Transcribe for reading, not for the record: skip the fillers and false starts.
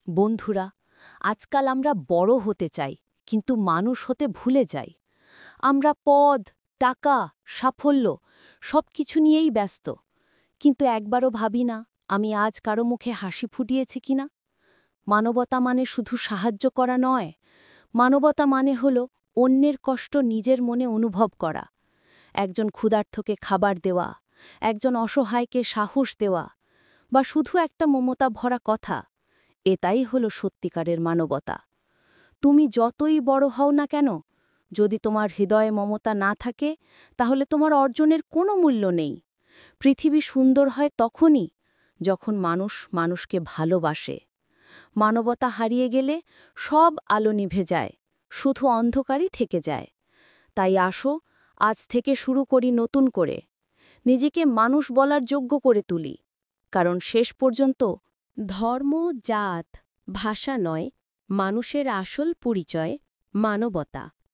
বন্ধুরা, আজকাল আমরা বড় হতে চাই, কিন্তু মানুষ হতে ভুলে যাই। আমরা পদ, টাকা, সাফল্য সবকিছু নিয়েই ব্যস্ত, কিন্তু একবারও ভাবি না আমি আজ কারো মুখে হাসি ফুটিয়েছি কিনা। মানবতা মানে শুধু সাহায্য করা নয়, মানবতা মানে হল অন্যের কষ্ট নিজের মনে অনুভব করা। একজন ক্ষুধার্তকে খাবার দেওয়া, একজন অসহায়কে সাহস দেওয়া, বা শুধু একটা মমতা ভরা কথা, এটাই হলো সত্যিকারের মানবতা। তুমি যতই বড় হও না কেন, যদি তোমার হৃদয়ে মমতা না থাকে, তাহলে তোমার অর্জনের কোনো মূল্য নেই। পৃথিবী সুন্দর হয় তখনই, যখন মানুষ মানুষকে ভালোবাসে। মানবতা হারিয়ে গেলে সব আলো নিভে যায়, শুধু অন্ধকারই থেকে যায়। তাই আসো, আজ থেকে শুরু করি নতুন করে, নিজেকে মানুষ বলার যোগ্য করে তুলি। কারণ শেষ পর্যন্ত ধর্ম, জাত, ভাষা নয়, মানুষের আসল পরিচয় মানবতা।